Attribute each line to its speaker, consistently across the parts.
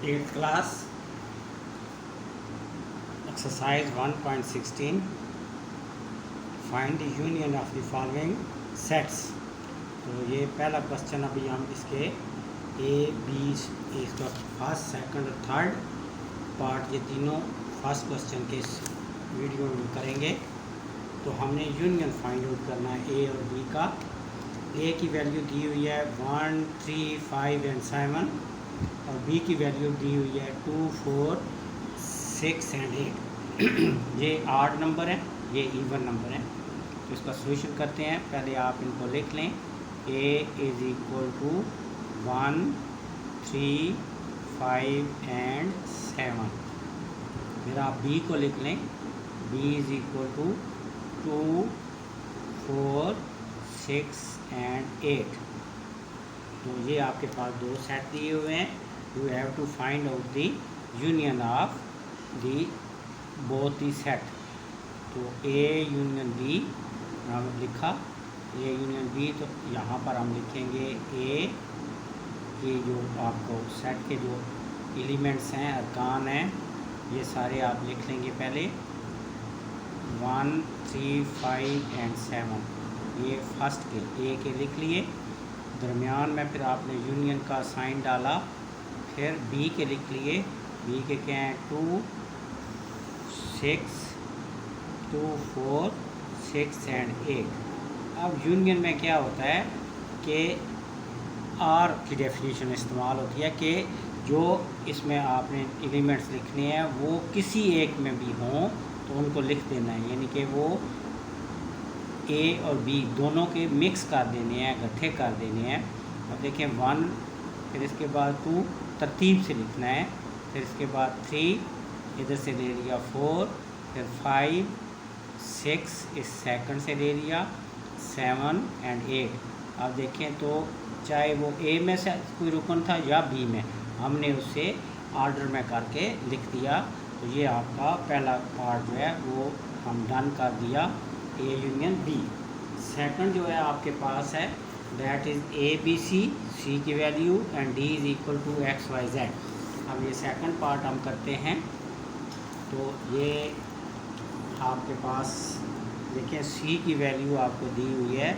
Speaker 1: 8th class exercise 1.16 find the union of the following sets। तो ये पहला question अभी हम इसके ए बी इसका फर्स्ट सेकंड और थर्ड पार्ट ये तीनों फर्स्ट क्वेश्चन के इस वीडियो में करेंगे। तो हमने यूनियन फाइंड आउट करना है ए और बी का। ए की वैल्यू दी हुई है 1, 3, 5 एंड 7 और बी की वैल्यू दी हुई है 2, 4, 6 एंड 8। ये आड नंबर है, ये इवन नंबर है। तो इसका सोल्यूशन करते हैं। पहले आप इनको लिख लें। a is equal to 1, 3, 5 and 7। फिर आप b को लिख लें। b is equal to 2, 4, 6 and 8। तो ये आपके पास दो सेट दिए हुए हैं। You have to find out the union of the both the set. तो ए यूनियन बी हमने लिखा, ए यूनियन बी। तो यहाँ पर हम लिखेंगे ए के जो आपको सेट के जो एलिमेंट्स हैं, अरकान हैं, ये सारे आप लिख लेंगे पहले। 1, 3, 5 एंड 7 ये फर्स्ट के ए के लिख लिए। दरमियान में फिर आपने यूनियन का साइन डाला। फिर बी के लिख लिए। बी के क्या हैं 2, 6, 2, 4, 6 एंड 8। अब यूनियन में क्या होता है कि आर की डेफिनेशन इस्तेमाल होती है कि जो इसमें आपने एलिमेंट्स लिखने हैं वो किसी एक में भी हों तो उनको लिख देना है, यानी कि वो ए और बी दोनों के मिक्स कर देने हैं, इकट्ठे कर देने हैं। और देखें 1, फिर इसके बाद 2 तरतीब से लिखना है। फिर इसके बाद 3 इधर से ले लिया, 4, फिर 5, 6 इस सेकंड से ले लिया, 7 एंड 8। अब देखें तो चाहे वो ए में से कोई रुकन था या बी में, हमने उसे ऑर्डर में करके लिख दिया। तो ये आपका पहला पार्ट जो है वो हम डन कर दिया, ए यूनियन बी। सेकंड जो है आपके पास है that is A B C, C की value and D is equal to X Y Z. अब ये सेकंड पार्ट हम करते हैं। तो ये आपके पास देखिए सी की वैल्यू आपको दी हुई है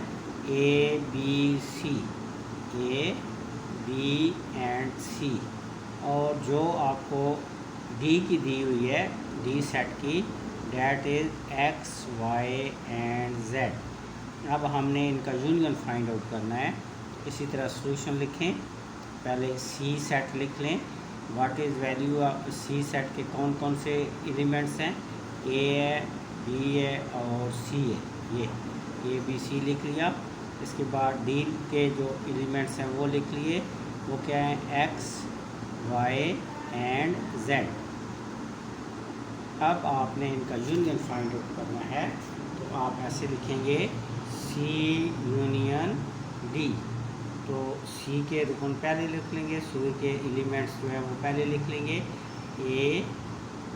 Speaker 1: A B C, A B and C. और जो आपको डी की दी हुई है, डी सेट की, that is X Y and Z. अब हमने इनका यूनियन फाइंड आउट करना है। इसी तरह सॉल्यूशन लिखें। पहले सी सेट लिख लें। What is value of C set के कौन कौन से एलिमेंट्स हैं, ए है, बी है और सी है। ये ए बी सी लिख लिया। इसके बाद डी के जो एलिमेंट्स हैं वो लिख लिए। वो क्या है एक्स वाई एंड जेड। अब आपने इनका यूनियन फाइंड आउट करना है। तो आप ऐसे लिखेंगे सी यूनियन डी। तो सी के रुकन पहले लिख लेंगे, सी के एलिमेंट्स जो है वो पहले लिख लेंगे, ए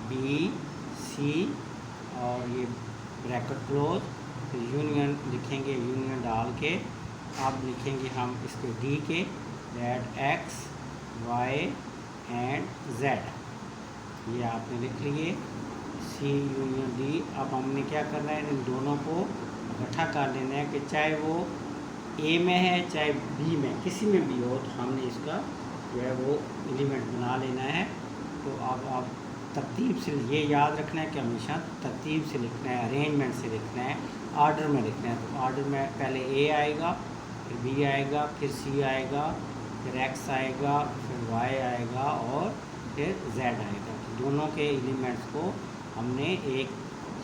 Speaker 1: बी सी और ये ब्रैकेट क्लोज। फिर यूनियन लिखेंगे, यूनियन डाल के अब लिखेंगे हम इसके डी के, that X Y and Z. ये आपने लिख लिए सी यूनियन डी। अब हमने क्या करना है, इन दोनों को इकट्ठा कर लेना है कि चाहे वो ए में है चाहे बी में, किसी में भी हो, तो हमने इसका जो है वो एलिमेंट बना लेना है। तो अब आप तरतीब से ये याद रखना है कि हमेशा तरतीब से लिखना है, अरेंजमेंट से लिखना है, ऑर्डर में लिखना है। तो ऑर्डर में पहले ए आएगा, फिर बी आएगा, फिर सी आएगा, फिर एक्स आएगा, फिर वाई आएगा और फिर जेड आएगा। तो दोनों के एलिमेंट्स को हमने एक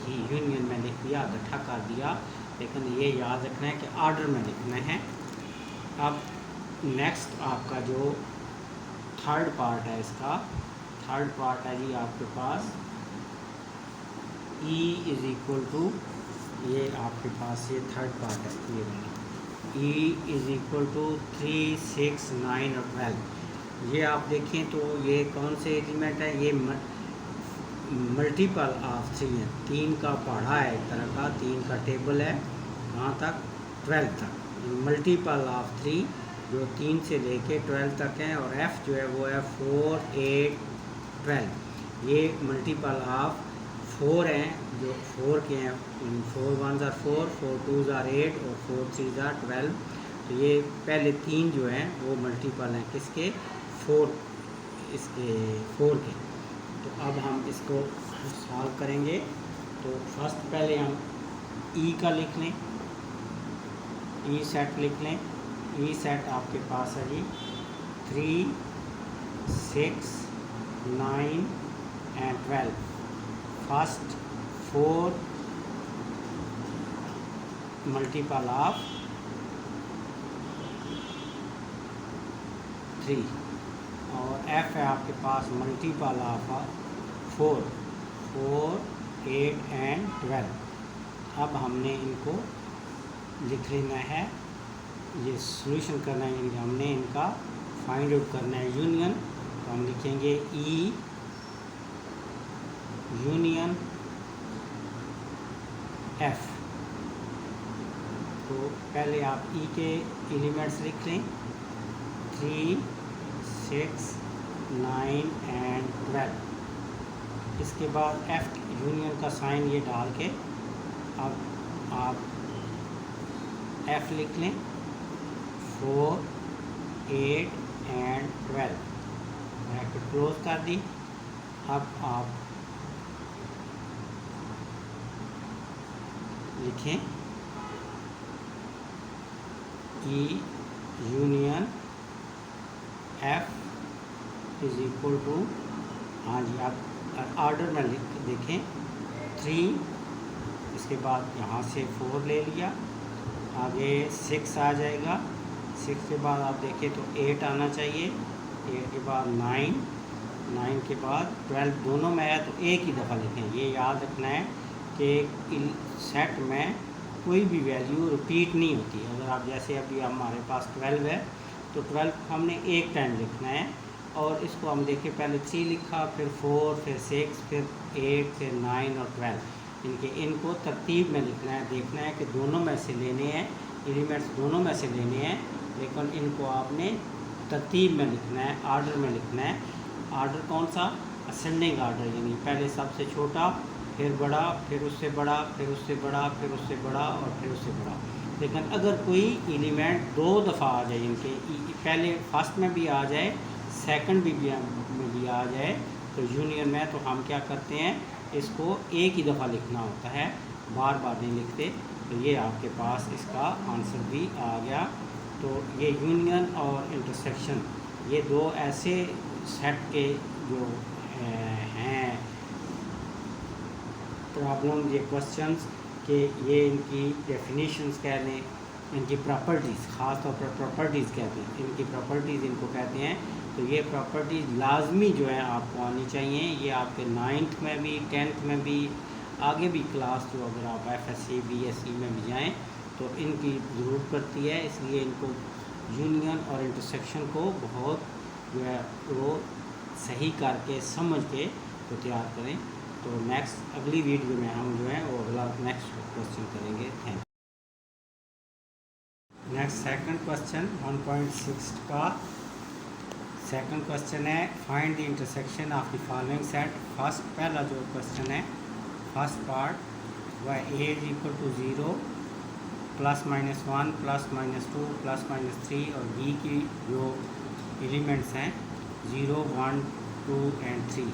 Speaker 1: ही यूनियन में लिख दिया, इकट्ठा कर दिया। लेकिन ये याद रखना है कि ऑर्डर में लिखना है। अब नेक्स्ट आपका जो थर्ड पार्ट है, इसका थर्ड पार्ट है जी आपके पास ई इज़ इक्वल टू, ये आपके पास ये थर्ड पार्ट है, ये वाला ई इज़ इक्वल टू 3, 6, 9 और 12। ये आप देखें तो ये कौन से एलिमेंट है, ये मल्टीपल ऑफ 3 है। 3 का पढ़ा है, एक तरह का 3 का टेबल है, कहाँ तक 12 तक। मल्टीपल ऑफ 3 जो 3 से लेके 12 तक हैं, और f जो है वो है 4, 8, 12। ये मल्टीपल ऑफ 4 हैं, जो 4 के हैं। 4 1s are 4, 4 2s are 8 और 4 3s are 12। तो ये पहले 3 जो हैं वो मल्टीपल हैं किसके? 4, इसके 4 के। तो अब हम इसको सॉल्व करेंगे। तो फर्स्ट पहले हम ई का लिख लें, ई सेट लिख लें। ई सेट आपके पास है जी 3, 6, 9 एंड 12। फर्स्ट 4 मल्टीपल ऑफ 3 और एफ है आपके पास मल्टीपल ऑफ 4, 8 एंड 12। अब हमने इनको लिख लेना है, ये सॉल्यूशन करना है, हमने इनका फाइंड आउट करना है यूनियन। तो हम लिखेंगे ई यूनियन एफ। तो पहले आप ई के एलिमेंट्स लिख लें, 3, 6, 9 एंड 12। इसके बाद एफ यूनियन का साइन ये डाल के अब आप एफ लिख लें, 4, 8 एंड 12। ब्रैकेट क्लोज कर दी। अब आप लिखें E union F is equal to, हाँ जी, आप ऑर्डर में देखें 3, इसके बाद यहाँ से 4 ले लिया, आगे 6 आ जाएगा, 6 के बाद आप देखें तो 8 आना चाहिए, 8 के बाद 9, 9 के बाद 12। दोनों में है तो एक ही दफ़ा लिखें। ये याद रखना है कि सेट में कोई भी वैल्यू रिपीट नहीं होती। अगर आप जैसे अभी हमारे पास 12 है तो 12 हमने एक टाइम लिखना है, और इसको हम देखें पहले 3 लिखा, फिर 4, फिर 6, फिर 8, फिर 9 और 12। इनको तरतीब में लिखना है। देखना है कि दोनों में से लेने हैं, एलिमेंट्स दोनों में से लेने हैं, लेकिन इनको आपने तरतीब में लिखना है, ऑर्डर में लिखना है। ऑर्डर कौन सा? असेंडिंग ऑर्डर, यानी पहले सबसे छोटा, फिर बड़ा, फिर उससे बड़ा, फिर उससे बड़ा, फिर उससे बड़ा और फिर उससे बड़ा। लेकिन अगर कोई एलिमेंट 2 दफ़ा आ जाए, इनके पहले फर्स्ट में भी आ जाए, सेकंड में भी आ जाए, तो यूनियन में तो हम क्या करते हैं, इसको एक ही दफ़ा लिखना होता है, बार बार नहीं लिखते। तो ये आपके पास इसका आंसर भी आ गया। तो ये यूनियन और इंटरसेक्शन, ये 2 ऐसे सेट के जो हैं प्रॉब्लम, ये क्वेश्चंस के, ये इनकी डेफिनेशंस कह लें, इनकी प्रॉपर्टीज़, ख़ास तौर पर प्रॉपर्टीज़ कहते हैं, इनकी प्रॉपर्टीज़ इनको कहते हैं। तो ये प्रॉपर्टीज़ लाजमी जो है आपको आनी चाहिए। ये आपके 9th में भी, 10th में भी, आगे भी क्लास जो अगर आप FSC BSc में भी जाएं तो इनकी ज़रूरत पड़ती है। इसलिए इनको यूनियन और इंटरसेक्शन को बहुत जो है वो सही करके समझ के तो तैयार करें। तो नेक्स्ट अगली वीडियो में हम जो है वो अगला नेक्स्ट क्वेश्चन करेंगे। Thank you. Next second question 1.6 का सेकंड क्वेश्चन है, find the intersection of the following set. First पहला जो क्वेश्चन है, फर्स्ट पार्ट वह ए इज इक्वल टू 0, +-1, +-2, +-3 और बी की जो एलिमेंट्स हैं 0, 1, 2 एंड 3।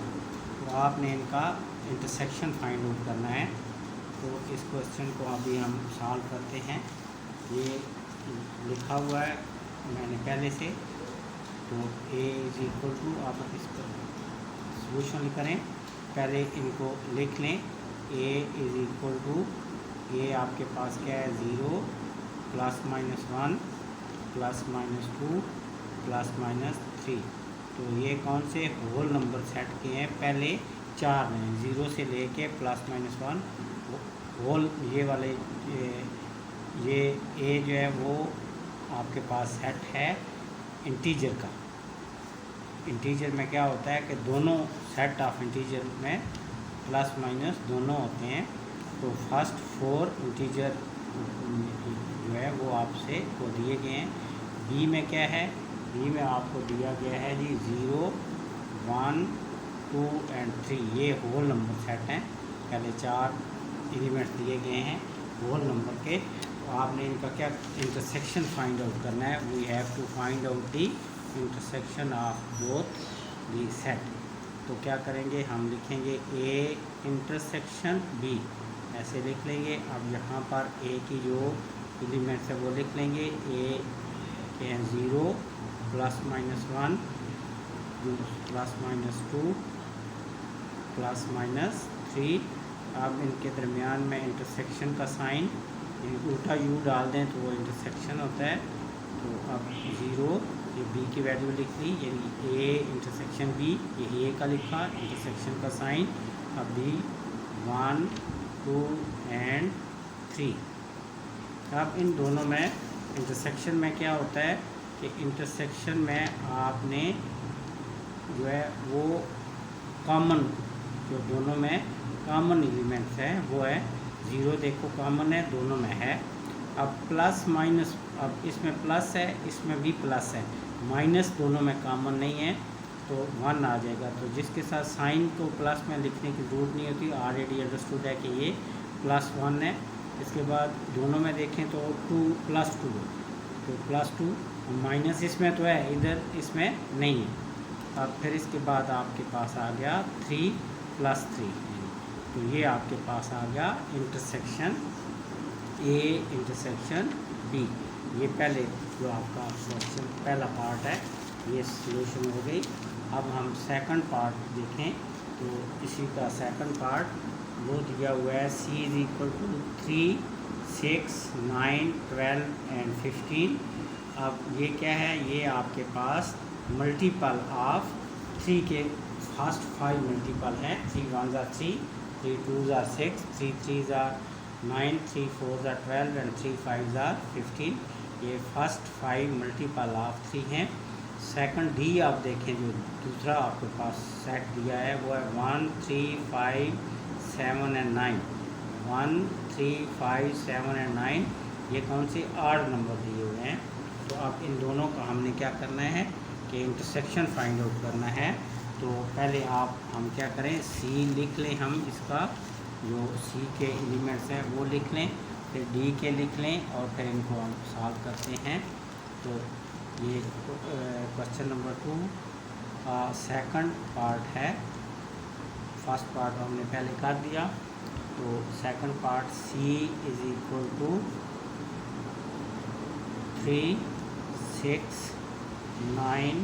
Speaker 1: तो आपने इनका इंटरसेक्शन फाइंड आउट करना है। तो इस क्वेश्चन को अभी हम सॉल्व करते हैं। ये लिखा हुआ है मैंने पहले से। तो ए इज इक्वल टू, आप इसको सॉल्यूशन करें, पहले इनको लिख लें। ए इज इक्वल टू, ये आपके पास क्या है 0, +-1, +-2, +-3। तो ये कौन से होल नंबर सेट के हैं? पहले 4 हैं, 0 से लेके +-1 होल, ये वाले ये ए जो है वो आपके पास सेट है इंटीजर का। इंटीजर में क्या होता है कि दोनों सेट ऑफ इंटीजर में +- दोनों होते हैं। तो फर्स्ट 4 इंटीजर जो है वो आपसे को दिए गए हैं, बी में क्या है, बी में आपको दिया गया है जी 0, 1, 2 एंड 3, ये होल नंबर सेट हैं। पहले 4 एलिमेंट्स दिए गए हैं होल नंबर के। तो आपने इनका क्या इंटरसेक्शन फाइंड आउट करना है। We have to find out the intersection of both the set. तो क्या करेंगे, हम लिखेंगे ए इंटरसेक्शन बी, ऐसे लिख लेंगे। अब यहाँ पर ए की जो एलिमेंट्स है वो लिख लेंगे। ए के हैं 0, ±1, ±2, ±3। अब इनके दरमियान में इंटरसेक्शन का साइन उल्टा यू डाल दें तो वो इंटरसेक्शन होता है। तो अब 0, ये बी की वैल्यू लिख ली, यानी ए इंटरसेक्शन बी, ये ए का लिखा इंटरसेक्शन का साइन। अब बी 1, 2 एंड 3। अब इन दोनों में इंटरसेक्शन में क्या होता है कि इंटरसेक्शन में आपने जो है वो कॉमन, जो दोनों में कॉमन एलिमेंट्स है वो है 0, देखो कॉमन है दोनों में है। अब प्लस माइनस, अब इसमें प्लस है इसमें भी प्लस है, माइनस दोनों में कॉमन नहीं है तो 1 आ जाएगा। तो जिसके साथ साइन को प्लस में लिखने की ज़रूरत नहीं होती, ऑलरेडी अंडरस्टूड है कि ये +1 है। इसके बाद दोनों में देखें तो 2 + 2, तो +2, माइनस इसमें तो है, इधर इसमें नहीं है। अब फिर इसके बाद आपके पास आ गया 3 + 3, तो ये आपके पास आ गया इंटरसेक्शन ए इंटरसेक्शन बी। ये पहले जो आपका क्वेश्चन पहला पार्ट है ये सॉल्यूशन हो गई। अब हम सेकंड पार्ट देखें तो इसी का सेकंड पार्ट वो दिया हुआ है C = 3, 6, 9, 12 एंड 15। अब ये क्या है, ये आपके पास मल्टीपल ऑफ 3 के फर्स्ट 5 मल्टीपल हैं। 3 1s are 3, 3 2s are 6, 3 3s are 9, 3 4s are 12 and 3 5s are 15। ये फर्स्ट 5 मल्टीपल ऑफ 3 हैं। सेकंड डी आप देखें, जो दूसरा आपके पास सेट दिया है वो है 1, 3, 5, 7 एंड 9। 1, 3, 5, 7 एंड 9 ये कौन से आड नंबर दिए हुए हैं। तो अब इन दोनों का हमने क्या करना है कि इंटरसेक्शन फाइंड आउट करना है। तो पहले हम क्या करें, सी लिख लें, हम इसका जो सी के एलिमेंट्स हैं वो लिख लें, फिर डी के लिख लें और फिर इनको हम सॉल्व करते हैं। तो ये क्वेश्चन नंबर 2 सेकंड पार्ट है। फर्स्ट पार्ट हमने पहले कर दिया। तो सेकंड पार्ट C = 3, 6, 9,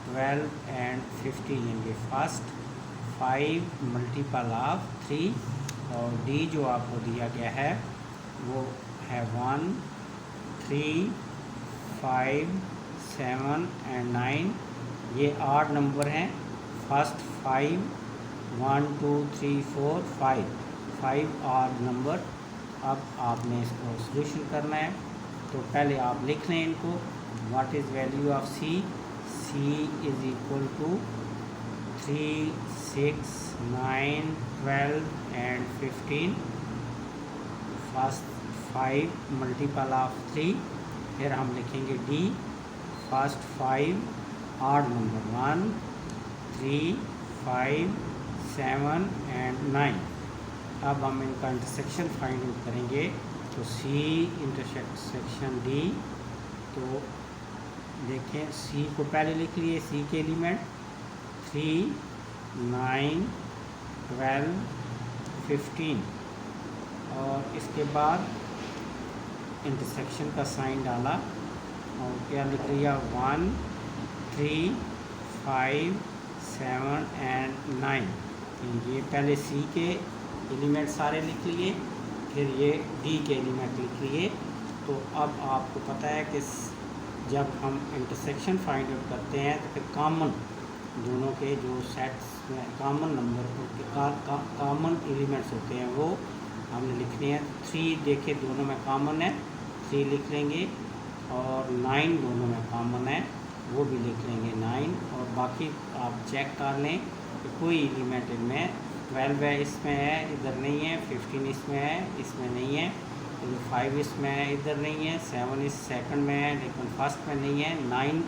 Speaker 1: 12 एंड 15, ये फर्स्ट 5 मल्टीपल ऑफ 3। और डी जो आपको दिया गया है वो है 1, 3, 5, 7 एंड 9। ये 8 नंबर हैं। First 5, 1 2 3 4 5 8 number. अब आपने इसको सॉल्यूशन करना है। तो पहले आप लिख लें इनको। What is value of C = 3, 6, 9, 12 and 15। First 5 multiple of 3। फिर हम लिखेंगे D, फर्स्ट 5 8 नंबर 1, 3, 5, 7 एंड 9। अब हम इनका इंटरसेक्शन फाइंड आउट करेंगे। तो C इंटरसेक्शन D, तो देखें C को पहले लिख लिए, C के एलिमेंट 3, 9, 12, 15 और इसके बाद इंटरसेक्शन का साइन डाला और क्या लिख लिया 1, 3, 5, 7 एंड 9। ये पहले C के एलिमेंट सारे लिख लिए, फिर ये D के एलिमेंट लिख लिए। तो अब आपको पता है कि जब हम इंटरसेक्शन फाइंड आउट करते हैं तो फिर कॉमन दोनों के जो सेट्स में कॉमन नंबर कॉमन एलिमेंट्स होते हैं वो हमने लिखने हैं। 3 देखे दोनों में कॉमन है, 3 लिख लेंगे और 9 दोनों में कॉमन है वो भी लिख लेंगे 9। और बाकी आप चेक कर लें कि कोई एलिमेंट इनमें 12 है इसमें है, इधर नहीं है, 15 इसमें है, इसमें नहीं है। तो 5 इसमें इधर नहीं है, 7 इस सेकंड में है लेकिन फर्स्ट में नहीं है, 9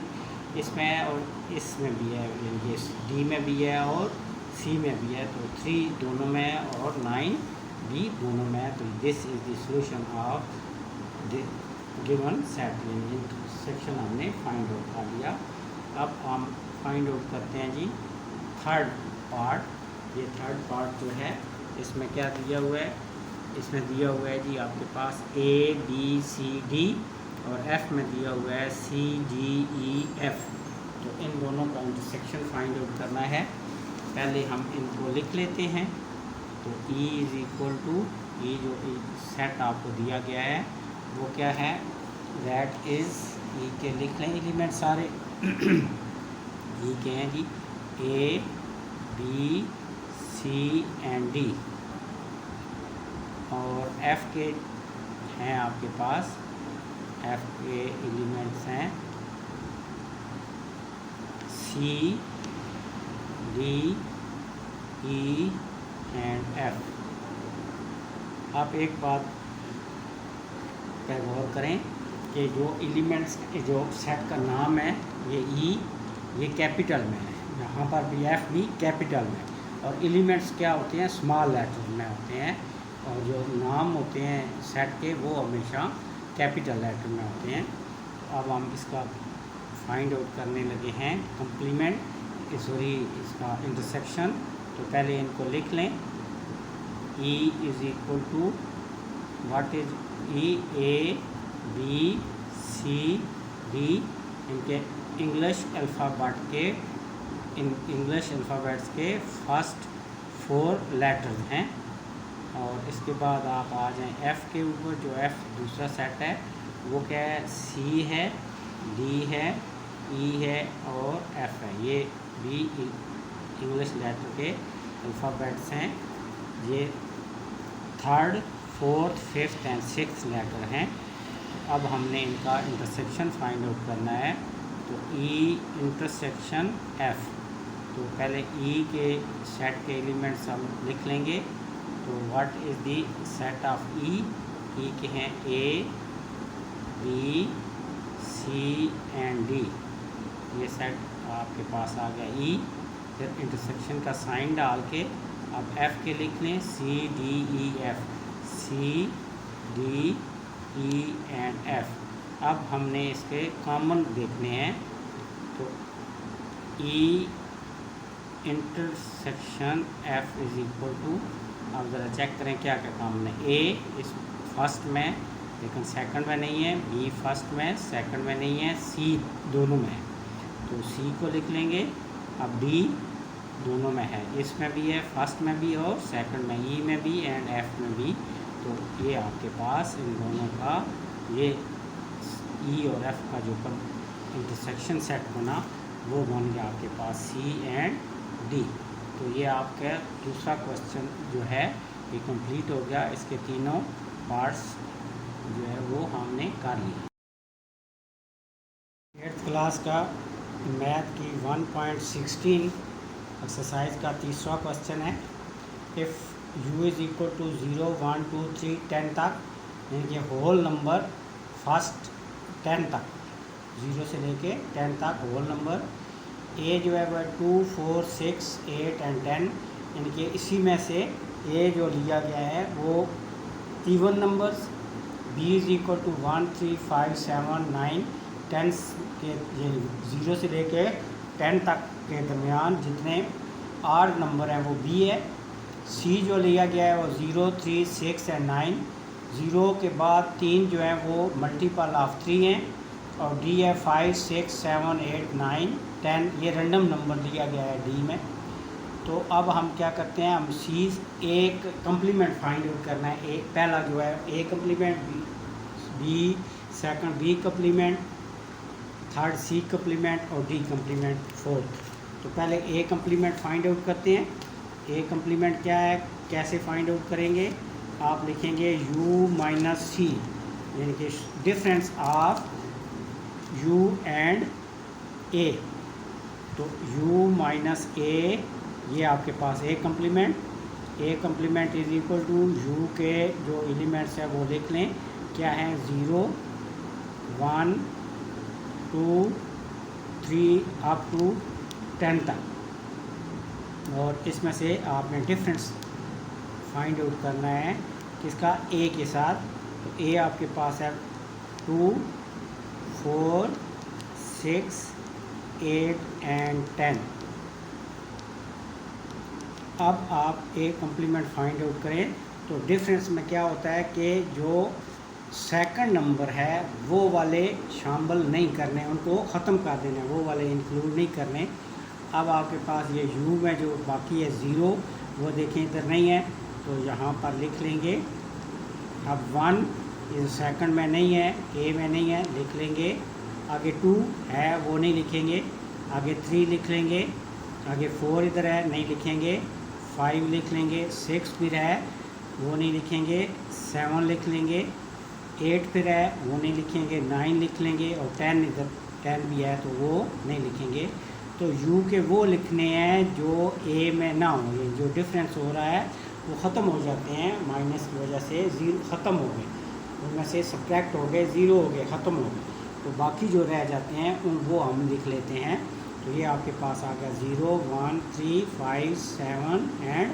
Speaker 1: इसमें है और इसमें भी है, ये डी में भी है और सी में भी है, तो 3 दोनों में है और 9 भी दोनों में है। तो this is the solution of the given set. Intersection हमने फाइंड आउट कर लिया। अब हम फाइंड आउट करते हैं जी थर्ड पार्ट। ये थर्ड पार्ट जो है इसमें क्या दिया हुआ है, इसमें दिया हुआ है जी आपके पास A B C D और F में दिया हुआ है C D E F। तो इन दोनों का इंटरसेक्शन फाइंड आउट करना है। पहले हम इनको लिख लेते हैं। तो E इज़ इक्वल टू, ये जो सेट आपको दिया गया है वो क्या है, दैट इज़, E के लिख लें एलिमेंट सारे। E के हैं जी A B C and D और F के हैं आपके पास, F के एलिमेंट्स हैं C D E and F। आप एक बात पर गौर करें कि जो एलिमेंट्स, जो सेट का नाम है ये E, ये कैपिटल में है, यहाँ पर भी F भी कैपिटल में, और एलिमेंट्स क्या होते हैं, स्मॉल लेटर में होते हैं, और जो नाम होते हैं सेट के वो हमेशा कैपिटल लेटर में होते हैं। अब हम इसका फाइंड आउट करने लगे हैं कंप्लीमेंट, सॉरी इसका इंटरसेक्शन। तो पहले इनको लिख लें। E is equal to what is E, A B C D, इनके इंग्लिश अल्फ़ाबेट के, इंग्लिश अल्फ़ाबेट्स के फर्स्ट 4 लेटर्स हैं। और इसके बाद आप आ जाएं F के ऊपर। जो F दूसरा सेट है वो क्या है, C है, D है, E है और F है। ये भी इंग्लिश लेटर के अल्फ़ाबेट्स हैं। ये third, fourth, fifth and sixth letter हैं। अब हमने इनका इंटरसेक्शन फाइंड आउट करना है। तो E इंटरसेक्शन F। तो पहले E के सेट के एलिमेंट्स हम लिख लेंगे। तो what is the set of E? E के हैं A B C and D। ये सेट आपके पास आ गया E। फिर इंटरसेक्शन का साइन डाल के अब F के लिख लें C D E F, C D E and F। अब हमने इसके कॉमन देखने हैं। तो E intersection F is equal to, अब ज़रा चेक करें क्या क्या कॉमन है। A इस फर्स्ट में लेकिन सेकंड में नहीं है, B फर्स्ट में सेकंड में नहीं है, C दोनों में है, तो C को लिख लेंगे। अब D दोनों में है, इसमें भी है, फर्स्ट में भी और सेकंड में, E में भी एंड F में भी। तो ये आपके पास इन दोनों का, ये E और F का जो इंटरसेक्शन सेट बना वो बन गया आपके पास C एंड D। तो ये आपका दूसरा क्वेश्चन जो है ये कंप्लीट हो गया। इसके तीनों पार्ट्स जो है वो हमने कर लिए। 8th क्लास का मैथ की 1.16 एक्सरसाइज का तीसरा क्वेश्चन है। If u is equal to 0, 1, 2, 3, 10 तक, यानी कि होल नंबर फर्स्ट 10 तक, 0 से लेके 10 तक होल नंबर, A जो है वह 2, 4, 6, 8 एंड 10, यानी कि इसी में से A जो लिया गया है वो even numbers, B is equal to 1, 3, 5, 7, 9, 10 के, ये 0 से लेके 10 तक के दरमियान जितने आड नंबर हैं वो B है। C जो लिया गया है वो 0, 3, 6 एंड 9, 0 के बाद 3 जो है वो मल्टीपल ऑफ 3 हैं, और D है 5, 6, 7, 8, 9, 10, ये रैंडम नंबर दिया गया है D में। तो अब हम क्या करते हैं, हम C एक कम्प्लीमेंट फाइंड आउट करना है। एक पहला जो है A complement, B second B complement, third C complement और D कम्प्लीमेंट फोर्थ। तो पहले A कम्प्लीमेंट फाइंड आउट करते हैं। A कम्प्लीमेंट क्या है, कैसे फाइंड आउट करेंगे, आप लिखेंगे U माइनस C, यानी कि difference of U and A। तो U माइनस A, ये आपके पास A complement, A complement is equal to U के जो एलिमेंट्स है वो लिख लें, क्या है 0 1 2 3 अप टू 10 तक। और इसमें से आपने डिफरेंस फाइंड आउट करना है किसका, ए के साथ। तो ए आपके पास है 2 4 6 8 एंड 10। अब आप ए कम्प्लीमेंट फाइंड आउट करें तो डिफरेंस में क्या होता है कि जो सेकंड नंबर है वो वाले शामिल नहीं करने, उनको ख़त्म कर देने, वो वाले इंक्लूड नहीं करने। अब आपके पास ये यू में जो बाकी है 0 वो देखें इधर नहीं है, तो यहाँ पर लिख लेंगे। अब 1 इस सेकंड में नहीं है, ए में नहीं है, लिख लेंगे। आगे 2 है वो नहीं लिखेंगे, आगे 3 लिख लेंगे, आगे 4 इधर है नहीं लिखेंगे, 5 लिख लेंगे, 6 फिर है वो नहीं लिखेंगे, 7 लिख लेंगे, 8 फिर है वो नहीं लिखेंगे, 9 लिख लेंगे, और 10 इधर 10 भी है तो वो नहीं लिखेंगे। तो यू के वो लिखने हैं जो ए में ना होंगे, जो डिफरेंस हो रहा है वो ख़त्म हो जाते हैं, माइनस की वजह से 0 ख़त्म हो गए, उनमें से सब्ट्रैक्ट हो गए, 0 हो गए, ख़त्म हो गए। तो बाकी जो रह जाते हैं उन वो हम लिख लेते हैं। तो ये आपके पास आ गया 0 1 3 5 7 and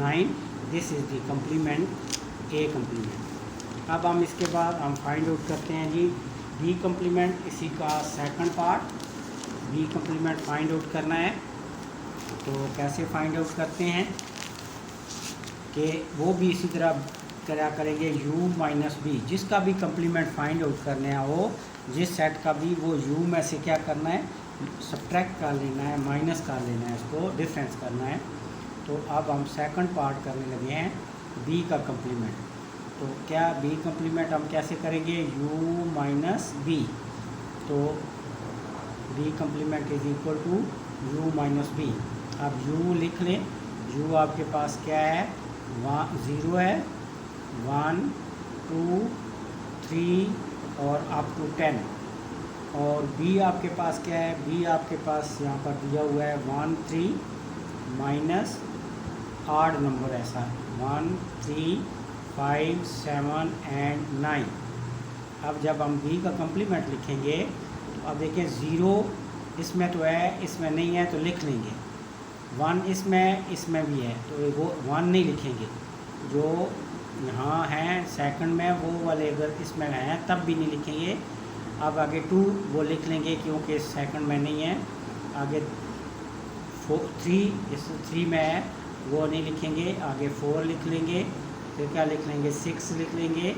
Speaker 1: 9। This is the complement A complement. अब हम इसके बाद हम फाइंड आउट करते हैं जी बी कम्प्लीमेंट, इसी का second part. B complement find out करना है तो कैसे फाइंड आउट करते हैं कि वो भी इसी तरह क्या करेंगे, u माइनस बी, जिसका भी कम्प्लीमेंट फाइंड आउट करने है वो जिस सेट का भी, वो u में से क्या करना है, सब्ट्रैक्ट कर लेना है, माइनस कर लेना है, इसको डिफरेंस करना है। तो अब हम सेकंड पार्ट करने लगे हैं b का कम्प्लीमेंट। तो क्या b कम्प्लीमेंट हम कैसे करेंगे, u माइनस बी। तो b complement is equal to u minus B. अब u लिख लें, u आपके पास क्या है, 0 है, 1 2 3 और अप टू 10। और b आपके पास क्या है, b आपके पास यहाँ पर दिया हुआ है 1 3 माइनस आड नंबर ऐसा 1 3 5 7 एंड 9। अब जब हम b का कम्प्लीमेंट लिखेंगे तो अब देखिए 0 इसमें तो है, इसमें नहीं है, तो लिख लेंगे। 1 इसमें भी है, तो वो 1 नहीं लिखेंगे, जो यहाँ हैं सेकंड में वो वाले अगर इसमें हैं तब भी नहीं लिखेंगे। अब आगे 2 वो लिख लेंगे क्योंकि सेकंड में नहीं है। आगे 3 इस 3 में है वो नहीं लिखेंगे, आगे 4 लिख लेंगे, फिर क्या लिख लेंगे, 6 लिख लेंगे,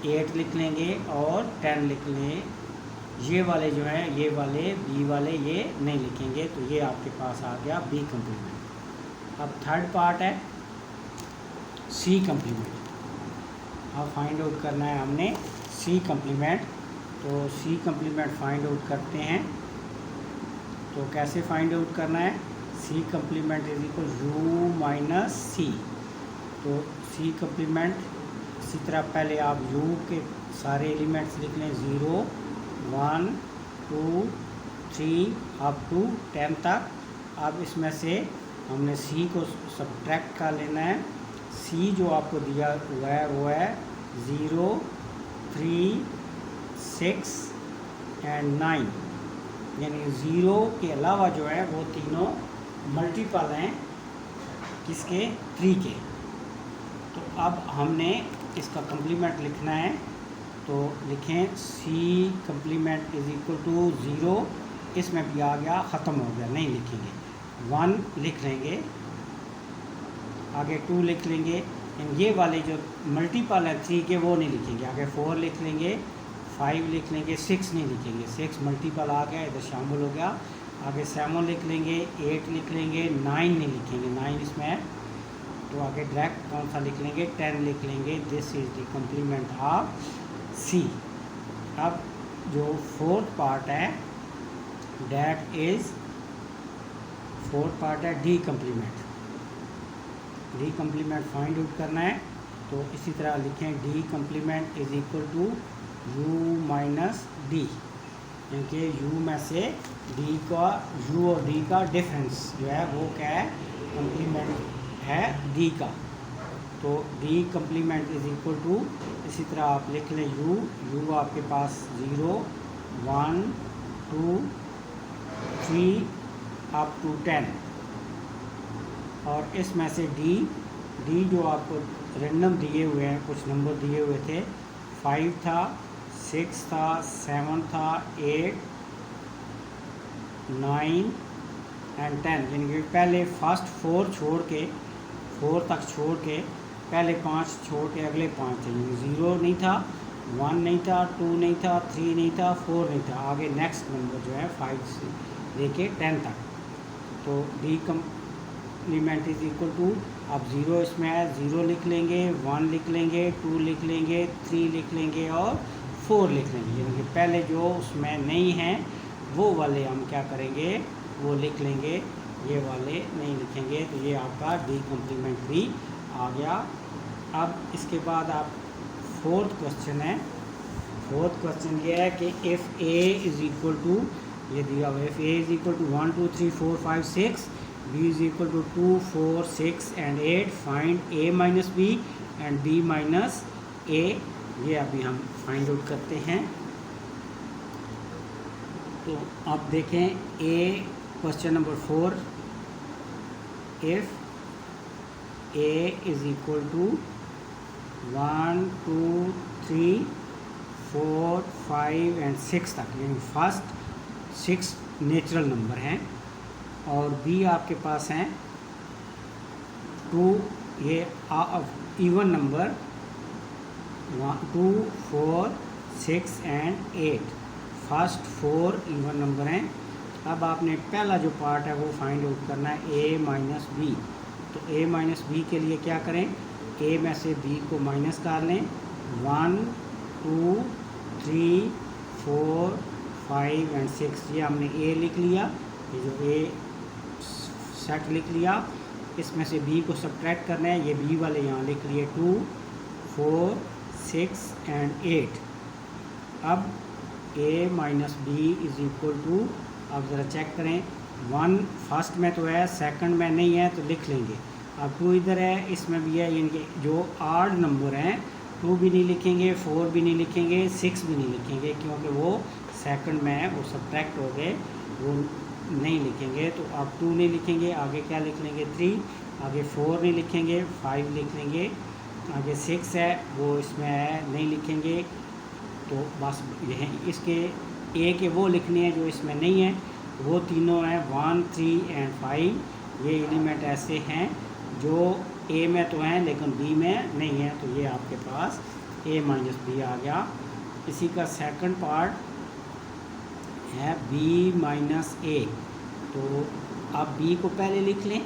Speaker 1: 8 लिख लेंगे और 10 लिख लेंगे। ये वाले जो हैं, ये वाले बी वाले ये नहीं लिखेंगे। तो ये आपके पास आ गया बी कम्प्लीमेंट। अब थर्ड पार्ट है सी कम्प्लीमेंट। अब फाइंड आउट करना है हमने सी कम्प्लीमेंट। तो सी कम्प्लीमेंट फाइंड आउट करते हैं। तो कैसे फाइंड आउट करना है, C complement is equal U minus C. तो सी कम्प्लीमेंट इसी तरह पहले आप यू के सारे एलिमेंट्स लिख लें, 0 1 2 3 अप टू 10 तक। अब इसमें से हमने सी को सब्ट्रैक्ट कर लेना है। सी जो आपको दिया हुआ है वो है 0 3 6 एंड 9, यानी 0 के अलावा जो है वो तीनों मल्टीपल हैं किसके, 3 के। तो अब हमने इसका कम्प्लीमेंट लिखना है। तो लिखें सी कम्प्लीमेंट इज इक्वल टू 0, इसमें भी आ गया, ख़त्म हो गया, नहीं लिखेंगे। 1 लिख लेंगे, आगे 2 लिख लेंगे, ये वाले जो मल्टीपल है 3 के वो नहीं लिखेंगे। आगे 4 लिख लेंगे, 5 लिख लेंगे, 6 नहीं लिखेंगे, 6 मल्टीपल आ गया, इधर शामिल हो गया। आगे 7 लिख लेंगे, 8 लिख लेंगे, 9 नहीं लिखेंगे, 9 इसमें है। तो आगे डायरेक्ट कौन सा लिख लेंगे, 10 लिख लेंगे। This is the complement of C. अब जो फोर्थ पार्ट है डैट इज़, फोर्थ पार्ट है D complement. D complement find out करना है। तो इसी तरह लिखें D complement is equal to U minus D, क्योंकि यू में से डी का, यू और डी का डिफरेंस जो है वो क्या है, कम्प्लीमेंट है डी का, तो D complement is equal to, इसी तरह आप लिख लें यू आपके पास 0 1 2 3 अप टू 10, और इसमें से डी जो आपको रैंडम दिए हुए हैं, कुछ नंबर दिए हुए थे, 5 था, 6 था, 7 था, 8 9 एंड 10, यानी कि पहले फर्स्ट 4 तक छोड़ के पहले 5 छोड़ के अगले 5 थे, 0 नहीं था, 1 नहीं था, 2 नहीं था, 3 नहीं था, 4 नहीं था, आगे नेक्स्ट नंबर जो है 5 से लेके 10 तक। तो D complement is equal to, अब 0 इसमें है, 0 लिख लेंगे, 1 लिख लेंगे, 2 लिख लेंगे, 3 लिख लेंगे और 4 लिख लेंगे, यानी कि पहले जो उसमें नहीं है वो वाले हम क्या करेंगे, वो लिख लेंगे, ये वाले नहीं लिखेंगे। तो ये आपका डी कम्प्लीमेंट भी आ गया। अब इसके बाद आप फोर्थ क्वेश्चन है, फोर्थ क्वेश्चन ये है कि if A is equal to, ये दिया हुआ है, if A is equal to 1 2 3 4 5 6, B is equal to 2 4 6 and 8, find A minus B and B minus A. ये अभी हम फाइंड आउट करते हैं। तो आप देखें a question number 4, if A is equal to 1 2 3 4 5 and 6 तक, यानी फर्स्ट 6 नेचुरल नंबर हैं, और बी आपके पास हैं 2, ये even number 2 4 6 and 8, first 4 even number हैं। अब आपने पहला जो पार्ट है वो फाइंड आउट करना है, ए माइनस बी। तो ए माइनस बी के लिए क्या करें, ए में से बी को माइनस कर लें, 1 2 3 4 5 एंड 6, ये हमने ए लिख लिया, ये जो ए सेट लिख लिया। इसमें से बी को सब्ट्रैक्ट करना है, ये बी वाले यहाँ लिख लिए, 2 4 6 एंड 8। अब A minus B is equal to, अब ज़रा चेक करें, 1 फर्स्ट में तो है, सेकंड में नहीं है तो लिख लेंगे। अब 2 इधर है, इसमें भी है, यानी जो आड नंबर हैं 2 भी नहीं लिखेंगे, 4 भी नहीं लिखेंगे, 6 भी नहीं लिखेंगे, क्योंकि वो सेकंड में है, वो सब्ट्रैक्ट हो गए, वो नहीं लिखेंगे। तो अब 2 नहीं लिखेंगे, आगे क्या लिख लेंगे, 3, आगे 4 नहीं लिखेंगे, 5 लिख लेंगे, आगे 6 है वो इसमें है, नहीं लिखेंगे। तो बस यह इसके ए के वो लिखने हैं जो इसमें नहीं है, वो तीनों हैं 1 3 एंड 5। ये एलिमेंट ऐसे हैं जो ए में तो हैं लेकिन बी में नहीं है, तो ये आपके पास ए माइनस बी आ गया। इसी का सेकंड पार्ट है बी माइनस ए। तो अब बी को पहले लिख लें,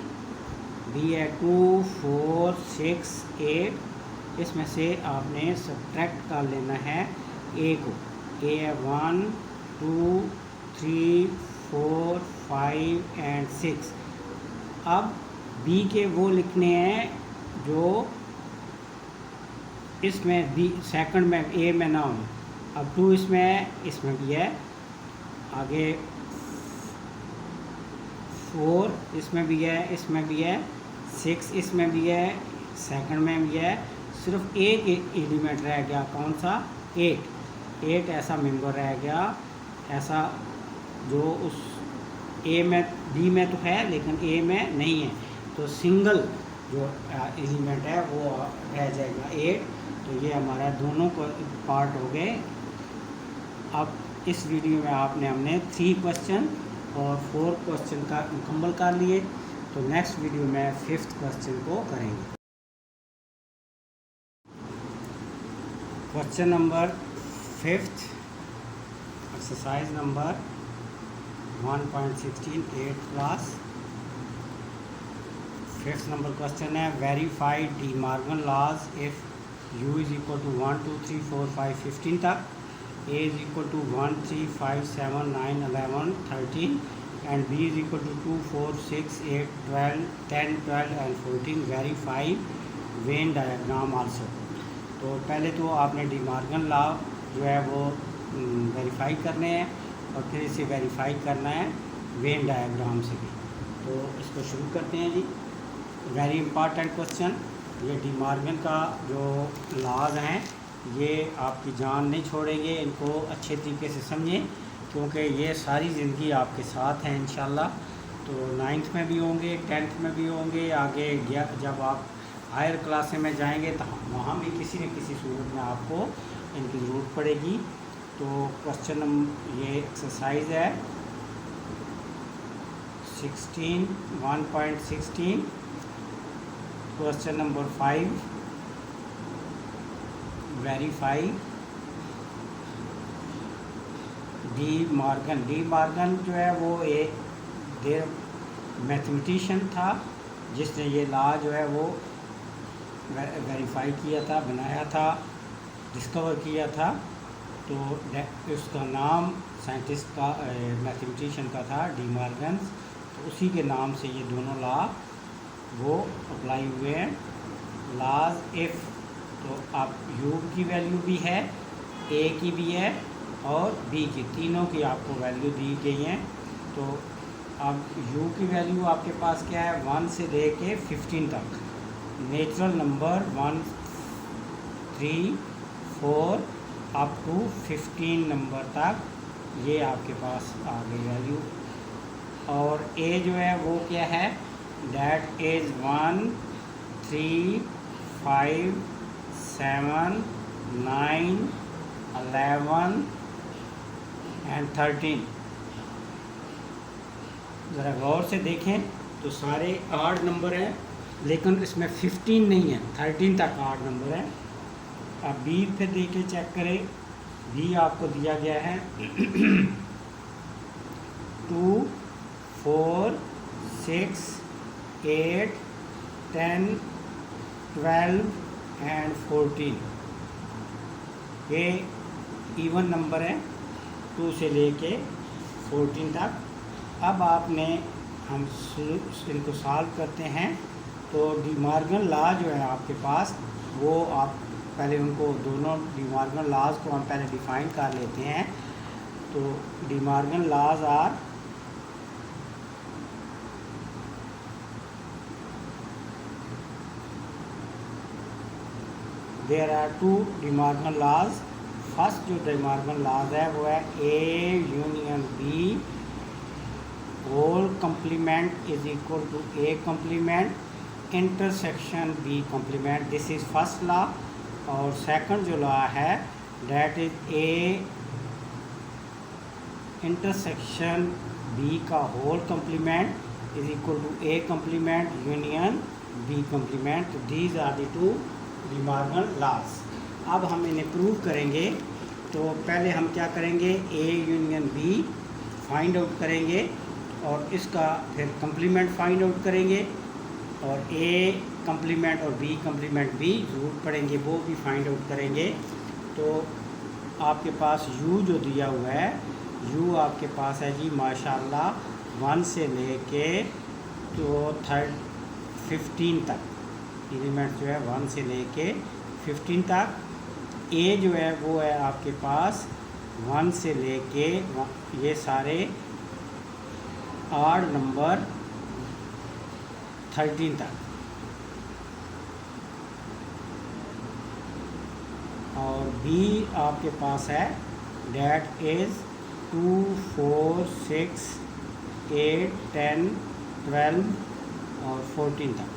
Speaker 1: बी है 2 4 6 8, इसमें से आपने सब्ट्रैक्ट कर लेना है ए को, ए है 1 2 3 4 5 एंड 6। अब बी के वो लिखने हैं जो इसमें बी सेकंड में ए में ना हो। अब 2 इसमें है, इसमें भी है, आगे 4 इसमें भी है, इसमें भी है, 6 इसमें भी है, सेकंड में भी है। सिर्फ एक एलिमेंट रह गया, कौन सा, 8 ऐसा मेंबर रह गया, ऐसा जो उस ए में बी में तो है लेकिन ए में नहीं है, तो सिंगल जो एलिमेंट है वो रह जाएगा 8। तो ये हमारा दोनों को पार्ट हो गए। अब इस वीडियो में हमने 3 क्वेश्चन और 4 क्वेश्चन का मुकम्मल कर लिए। तो नेक्स्ट वीडियो में 5th क्वेश्चन को करेंगे। Question number 5th, exercise number 1.16 8th class. 5th number question है, verify De Morgan laws if u is equal to 1 2 3 4 5 15 तक, a is equal to 1 3 5 7 9 11 13 and b is equal to 2 4 6 8 12 10 12 and 14। Verify Venn diagram also. तो पहले तो आपने De Morgan law जो है वो verify करने हैं और फिर इसे वेरीफाई करना है वेन डायग्राम से भी। तो इसको शुरू करते हैं जी। Very important question. ये डी मॉर्गन का जो लॉज हैं ये आपकी जान नहीं छोड़ेंगे, इनको अच्छे तरीके से समझें क्योंकि ये सारी ज़िंदगी आपके साथ हैं इंशाल्लाह। तो 9th में भी होंगे, 10th में भी होंगे, आगे जब आप हायर क्लासे में जाएंगे तो वहाँ भी किसी न किसी सूरत में आपको इनकी ज़रूरत पड़ेगी। तो क्वेश्चन ये एक्सरसाइज है 1.16 question number 5, verify De Morgan जो है वो एक मैथमेटिशियन था जिसने ये लॉ जो है वो वेरीफाई किया था, बनाया था, डिस्कवर किया था। तो उसका नाम साइंटिस्ट का मैथमेटिशियन का था डी मॉर्गन। तो उसी के नाम से ये दोनों लॉ वो अप्लाई हुए हैं। लॉज इफ़, तो आप u की वैल्यू भी है, a की भी है और b की, तीनों की आपको वैल्यू दी गई हैं। तो अब u की वैल्यू आपके पास क्या है 1 से ले के 15 तक, natural number 1, 3, 4 up to 15 number तक ये आपके पास आ गई वैल्यू। और a जो है वो क्या है, डैट इज़ 1, 3, 5, 7, 9, 11 एंड 13। ज़रा गौर से देखें तो सारे 8 नंबर हैं, लेकिन इसमें 15 नहीं है, 13 तक 8 नंबर है। अब बी पे दे के चेक करें, बी आपको दिया गया है 2, 4, 6, 8, 10, 12 एंड 14। ये इवन नंबर है 2 से लेके 14 तक। अब आपने हम इनको सॉल्व करते हैं। तो डी मॉर्गन लॉ जो है आपके पास वो आप पहले उनको दोनों डी मॉर्गन लॉज को हम पहले डिफ़ाइन कर लेते हैं। तो De Morgan laws are there are 2 De Morgan laws. First जो डी मॉर्गन लॉज है वो है A union B whole complement is equal to A complement intersection B complement. This is first law. और second जो law है that is A intersection B का whole complement is equal to A complement union B complement. तो these are the 2 De Morgan laws. अब हम इन्हें prove करेंगे। तो पहले हम क्या करेंगे, A union B find out करेंगे और इसका फिर कंप्लीमेंट फाइंड आउट करेंगे और A कंप्लीमेंट और B कंप्लीमेंट भी ज़रूर पढ़ेंगे, वो भी फाइंड आउट करेंगे। तो आपके पास U जो दिया हुआ है, U आपके पास है जी माशाल्लाह 1 से लेके तो 15 तक, एलिमेंट जो है 1 से लेके 15 तक। A जो है वो है आपके पास 1 से लेके ये सारे 8 नंबर 13 तक। और B आपके पास है डैट इज़ 2, 4, 6, 8, 10, 12 और 14 तक।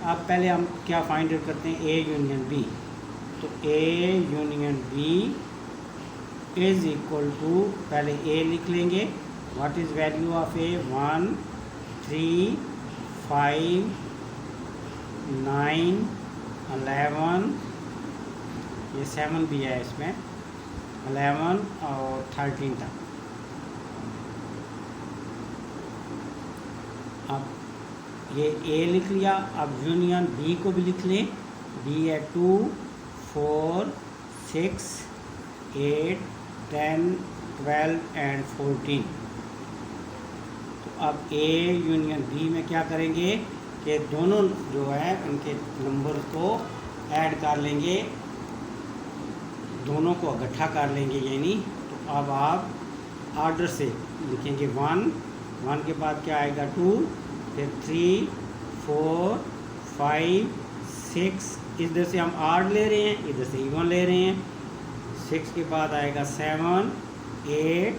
Speaker 1: अब पहले हम क्या फाइंड आउट करते हैं, A यूनियन B। तो A union B is equal to, पहले A लिख लेंगे, what is value of A 1, 3, 5, 9, 11, ये 7 भी है इसमें, 11 और 13 तक। अब ये A लिख लिया, अब यूनियन B को भी लिख लें। B है 2, 4, 6, 8, 10, 12 एंड 14। तो अब A यूनियन B में क्या करेंगे कि दोनों जो है उनके नंबर को ऐड कर लेंगे, दोनों को इकट्ठा कर लेंगे यानी। तो अब आप ऑर्डर से लिखेंगे 1 के बाद क्या आएगा 2, फिर 3, 4 5 6, इधर से हम आड ले रहे हैं, इधर से इवन ले रहे हैं। 6 के बाद आएगा 7 8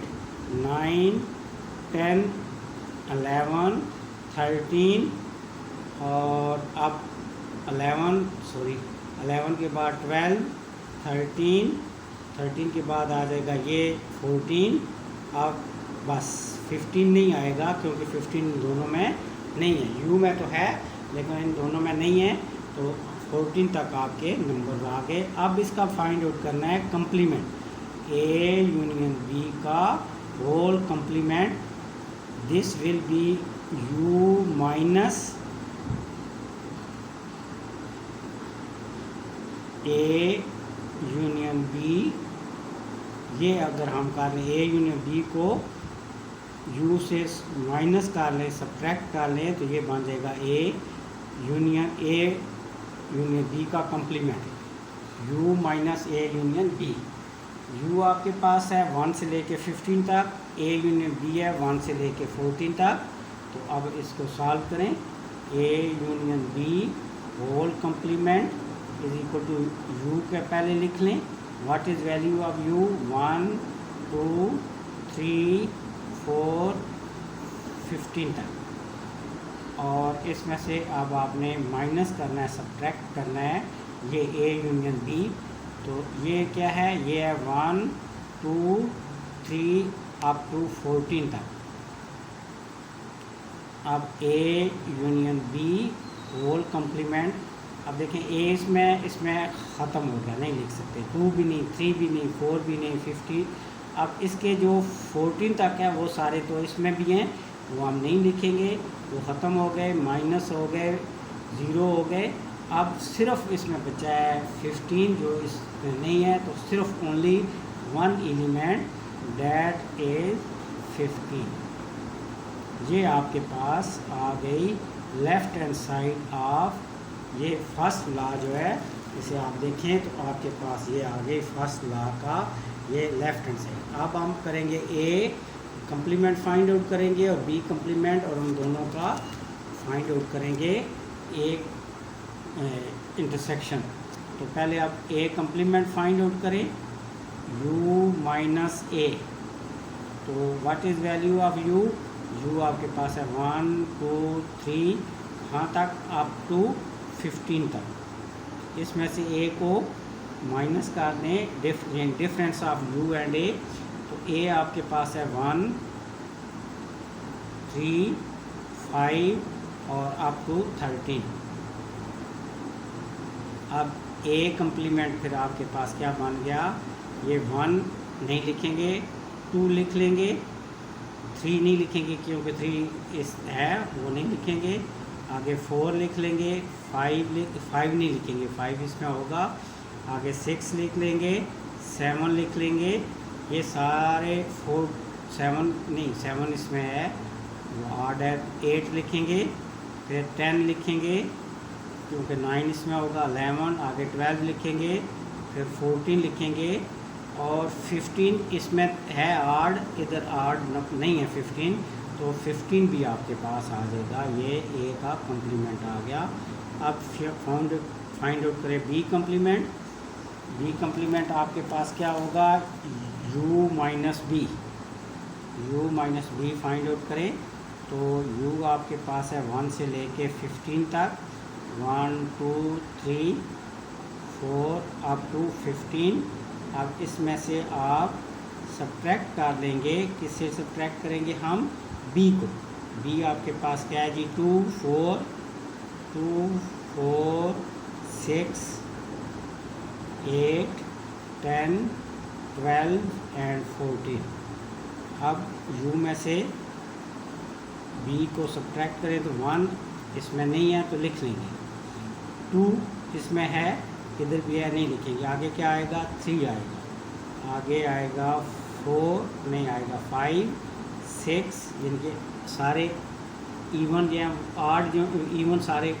Speaker 1: 9 10 11 13 और अब 11 के बाद 12 13 के बाद आ जाएगा ये 14। अब बस 15 नहीं आएगा क्योंकि 15 दोनों में नहीं है, यू में तो है लेकिन इन दोनों में नहीं है, तो 14 तक आपके नंबर आ गए। अब इसका फाइंड आउट करना है कंप्लीमेंट, ए यूनियन बी का whole complement. This will be U minus A union B. ये अगर हम कर लें ए यूनियन बी को यू से माइनस कर लें, सब्ट्रैक्ट कर लें, तो ये बन जाएगा ए यूनियन बी का complement, U minus A union B. U आपके पास है 1 से लेके 15 तक, ए यूनियन बी है 1 से लेके 14 तक। तो अब इसको सॉल्व करें, A union B whole complement is equal to U के पहले लिख लें, what is value of U 1 2 3 4 15 तक। और इसमें से अब आपने माइनस करना है, सब्ट्रैक्ट करना है ये ए यूनियन बी। तो ये क्या है, ये है 1 2 3 अप टू 14 तक। अब A union B whole complement, अब देखें ए इसमें ख़त्म हो गया, नहीं लिख सकते, 2 भी नहीं 3 भी नहीं 4 भी नहीं 50। अब इसके जो 14 तक है वो सारे तो इसमें भी हैं, वो हम नहीं लिखेंगे, वो ख़त्म हो गए, माइनस हो गए, ज़ीरो हो गए। अब सिर्फ इसमें बचा है 15 जो इसमें नहीं है, तो सिर्फ only one element that is 15। ये आपके पास आ गई लेफ़्ट हैंड साइड ऑफ ये फर्स्ट लॉ जो है, इसे आप देखें तो आपके पास ये आ गई फर्स्ट लॉ का ये लेफ़्ट हैंड साइड। अब हम करेंगे ए कंप्लीमेंट फाइंड आउट करेंगे और बी कंप्लीमेंट, और उन दोनों का फाइंड आउट करेंगे एक इंटरसेक्शन। तो पहले आप ए कंप्लीमेंट फाइंड आउट करें, यू माइनस ए। तो what is value of you, you आपके पास है 1 2 3 कहाँ तक, अप टू 15 तक। इसमें से ए को माइनस कर दें, डिफरेंस ऑफ यू एंड ए। तो ए आपके पास है 1 3 5 और अप टू 13। अब ए कंप्लीमेंट फिर आपके पास क्या बन गया, ये 1 नहीं लिखेंगे, 2 लिख लेंगे, 3 नहीं लिखेंगे क्योंकि 3 इस है वो नहीं लिखेंगे, आगे 4 लिख लेंगे, 5 नहीं लिखेंगे, 5 इसमें होगा, आगे 6 लिख लेंगे, 7 लिख लेंगे। ये सारे 4 7 नहीं 7 इसमें है वो ऑड है, 8 लिखेंगे, फिर 10 लिखेंगे क्योंकि 9 इसमें होगा, 11 आगे 12 लिखेंगे, फिर 14 लिखेंगे और 15 इसमें है ऑड, इधर ऑड नहीं है 15, तो 15 भी आपके पास आ जाएगा। ये ए का कॉम्प्लीमेंट आ गया। अब फाइंड आउट करें बी कॉम्प्लीमेंट। बी कॉम्प्लीमेंट आपके पास क्या होगा, u minus B, U minus B find out करें। तो u आपके पास है 1 से लेके 15 तक, 1 2 3 4 अप टू 15। अब इसमें से आप सब्ट्रैक्ट कर लेंगे, किससे सब्ट्रैक्ट करेंगे हम, b को। b आपके पास क्या है जी, 2 4 6 8 10 12 एंड 14। अब u में से b को सब्ट्रैक्ट करें तो 1 इसमें नहीं है तो लिख लेंगे, 2 इसमें है इधर भी है नहीं लिखेंगे, आगे क्या आएगा 3 आएगा, आगे आएगा 4 नहीं आएगा 5 6, जिनके सारे इवन जो है आठ जो इवन सारे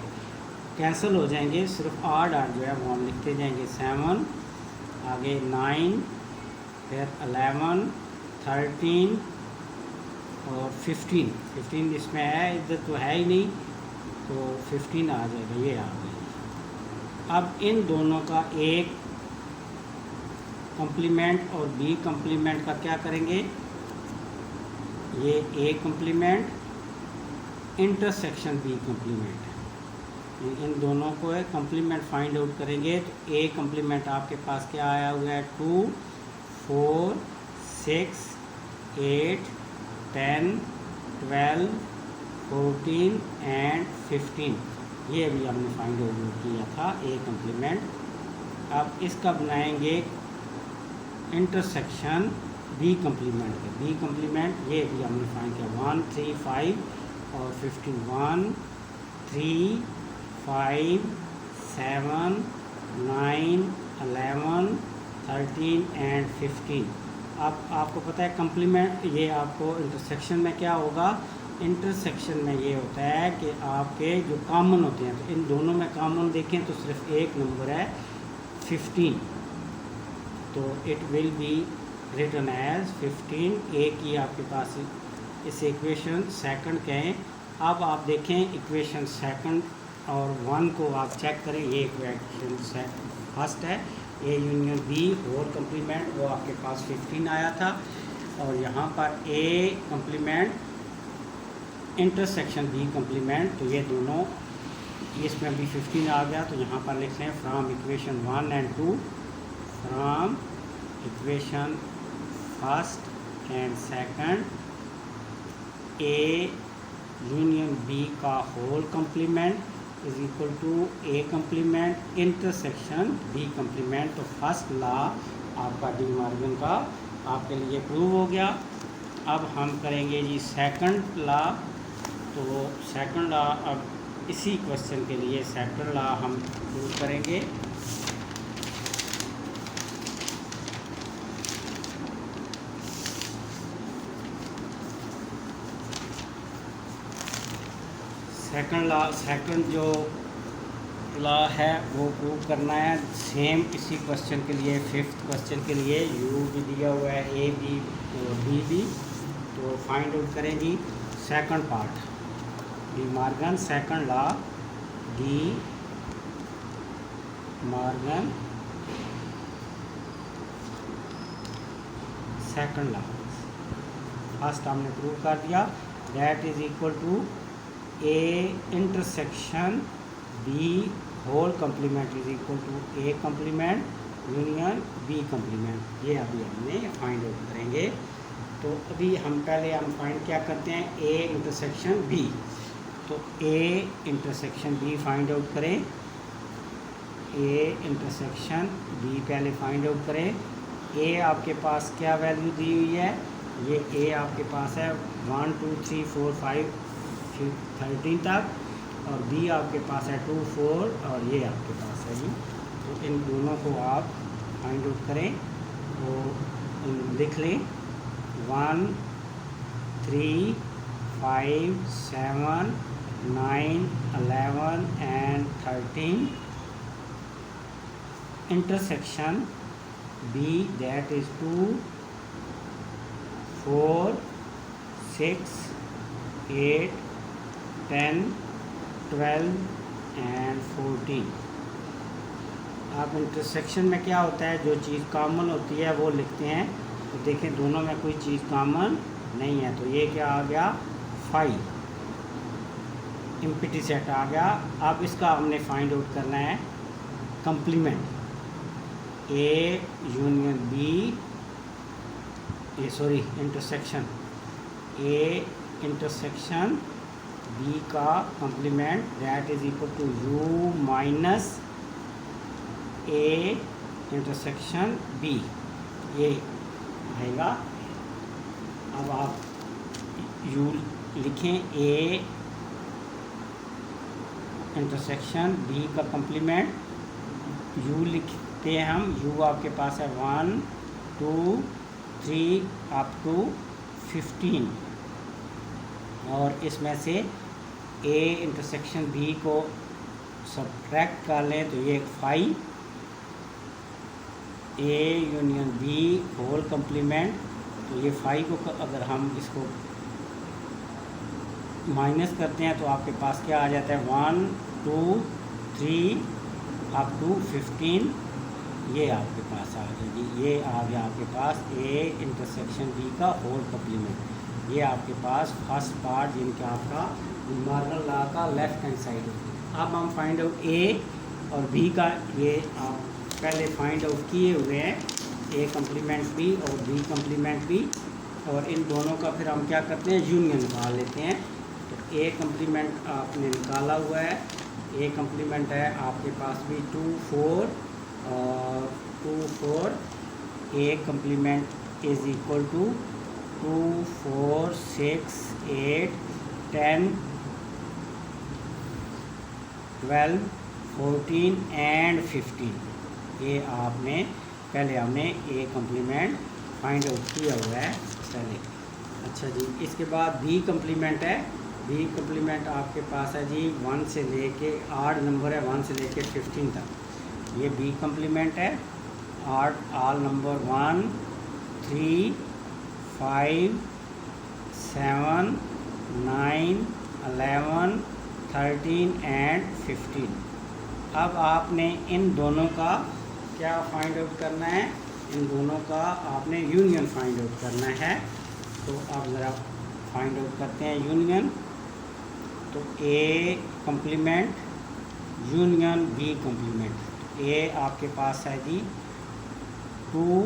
Speaker 1: कैंसिल हो जाएंगे, सिर्फ आठ जो है वो हम लिखते जाएंगे, 7 आगे 9 फिर 11 13 और 15 इसमें है, इधर तो है ही नहीं, तो 15 आ जाएगा, ये आ गया। अब इन दोनों का एक कम्प्लीमेंट और बी कम्प्लीमेंट का क्या करेंगे, ये A complement intersection B complement, इन दोनों को कम्प्लीमेंट फाइंड आउट करेंगे। तो ए कम्प्लीमेंट आपके पास क्या आया हुआ है, 2 4 6 8 10 12 14 एंड 15, ये अभी हमने फाइंड आउट किया था ए कम्प्लीमेंट। अब इसका बनाएंगे इंटरसेक्शन बी कम्प्लीमेंट का, बी कम्प्लीमेंट ये भी हमने फाइंड किया 1 3 5 और 15, 1 3 5 7 9 11 13 एंड 15। अब आपको पता है कम्प्लीमेंट, ये आपको इंटरसेक्शन में क्या होगा, इंटरसेक्शन में ये होता है कि आपके जो कॉमन होते हैं, तो इन दोनों में कॉमन देखें तो सिर्फ एक नंबर है 15, तो it will be written as 15। एक ही आपके पास इस इक्वेशन सेकंड कहें। अब आप देखें इक्वेशन सेकंड और 1 को आप चेक करें, ये इक्वेशन फर्स्ट है A union B whole complement, वो आपके पास 15 आया था, और यहाँ पर A complement intersection B complement, तो ये दोनों इसमें भी 15 आ गया। तो यहाँ पर लिख लें from equation 1 and 2, from equation first and second A union B का whole complement is equal to A complement intersection B complement. तो फर्स्ट लॉ आपका डी मॉर्गन का आपके लिए प्रूव हो गया। अब हम करेंगे जी सेकंड लॉ। तो सेकंड लॉ अब इसी क्वेश्चन के लिए सेकंड लॉ हम प्रूव करेंगे। सेकंड जो लॉ है वो प्रूव करना है सेम इसी क्वेश्चन के लिए, फिफ्थ क्वेश्चन के लिए यू भी दिया हुआ है, ए बी और बी भी। तो फाइंड आउट करें जी second part, De Morgan second law, De Morgan second law. First हमने प्रूव कर दिया, that is equal to A intersection B whole complement is equal to A complement union B complement. ये अभी हमने find out करेंगे। तो अभी हम पहले फाइंड क्या करते हैं, ए इंटरसेक्शन बी। तो A intersection B find out करें, ए इंटरसेक्शन बी पहले फाइंड आउट करें। ए आपके पास क्या वैल्यू दी हुई है, ये ए आपके पास है 1 2 3 4 5 13 तक, और बी आपके पास है 2 4 और ये आपके पास है जी। तो इन दोनों को आप फाइंड आउट करें, तो लिख लें 1 3 5 7 9 11 and 13 intersection B that is 2 4 6 8 10 12 and 14। अब इंटरसेक्शन में क्या होता है, जो चीज़ कॉमन होती है वो लिखते हैं। तो देखें दोनों में कोई चीज़ कॉमन नहीं है, तो ये क्या आ गया 5, एम्प्टी सेट आ गया। अब इसका हमने फाइंड आउट करना है कम्प्लीमेंट, ए यूनियन बी, ये sorry intersection A intersection B का complement that is equal to U minus A intersection B, ये आएगा। अब आप यू लिखें ए इंटरसेक्शन बी का कम्प्लीमेंट, यू लिखते हैं हम, यू आपके पास है 1 2 3 अप टू 15, और इसमें से ए इंटरसेक्शन बी को सब्ट्रैक्ट कर लें तो ये 5, A union B whole complement, तो ये 5 को अगर हम इसको माइनस करते हैं तो आपके पास क्या आ जाता है 1 2 3 अप टू 15, ये आपके पास आ जाएगी। ये आ गया आपके पास ए इंटरसेक्शन बी का होल कम्प्लीमेंट। ये आपके पास फर्स्ट पार्ट जिनका आपका मार्गन लॉ का लेफ्ट हैंड साइड है। अब हम फाइंड आउट ए और बी का, ये आप पहले फाइंड आउट किए हुए हैं, ए कम्प्लीमेंट बी और बी कम्प्लीमेंट बी, और इन दोनों का फिर हम क्या करते हैं यूनियन निकाल लेते हैं। तो ए कम्प्लीमेंट आपने निकाला हुआ है, ए कम्प्लीमेंट है आपके पास भी 2 4 और 2 4, A complement is equal to 2 4 6 8 10 12 14 and 15। ये आपने पहले हमने ए कम्प्लीमेंट फाइंड आउट किया हुआ है पहले। अच्छा जी, इसके बाद बी कम्प्लीमेंट है। बी कम्प्लीमेंट आपके पास है जी 1 से लेके 8 नंबर है, 1 से लेके 15 तक। ये बी कम्प्लीमेंट है। All number 1 3 5 7 9 11 13 and 15। अब आपने इन दोनों का क्या फाइंड आउट करना है, इन दोनों का आपने यूनियन फाइंड आउट करना है। तो अब ज़रा फाइंड आउट करते हैं यूनियन। तो A complement union B complement. A आपके पास है जी 2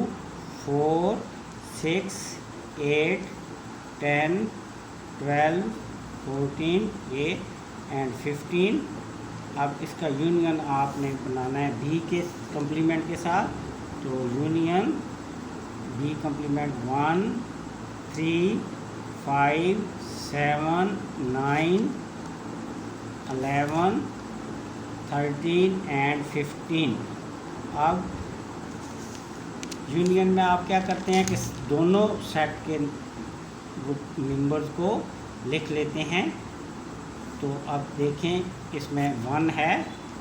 Speaker 1: 4 6 8 10 12 14 ये एंड 15। अब इसका यूनियन आपने बनाना है बी के कम्प्लीमेंट के साथ। तो यूनियन बी कम्प्लीमेंट 1 3 5 7 9 11 13 एंड 15। अब यूनियन में आप क्या करते हैं कि दोनों सेट के नंबर्स को लिख लेते हैं। तो अब देखें इसमें 1 है,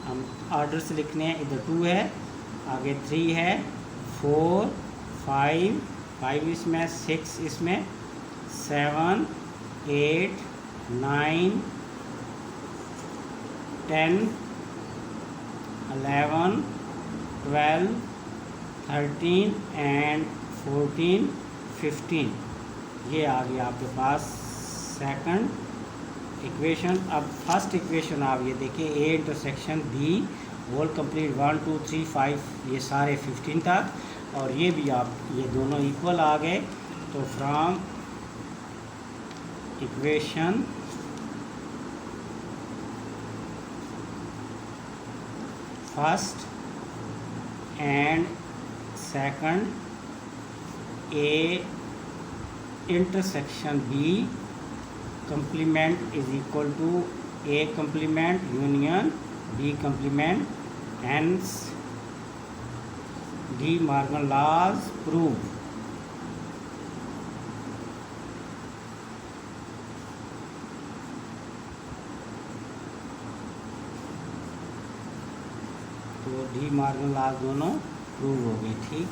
Speaker 1: हम ऑर्डर से लिखने हैं, इधर 2 है, आगे 3 है, 4 5 इसमें, 6 इसमें, 7 8 9 10 11 12 13 एंड 14 15। ये आ गया आपके पास सेकंड इक्वेशन। अब फर्स्ट इक्वेशन आप ये देखिए, A intersection B whole complete 1 2 3 5 ये सारे 15 तक, और ये भी आप ये दोनों इक्वल आ गए। तो from equation first and second A intersection B complement is equal to A complement union B complement, hence De Morgan laws prove। तो डी मॉर्गन लॉज दोनों प्रूव हो गए। ठीक।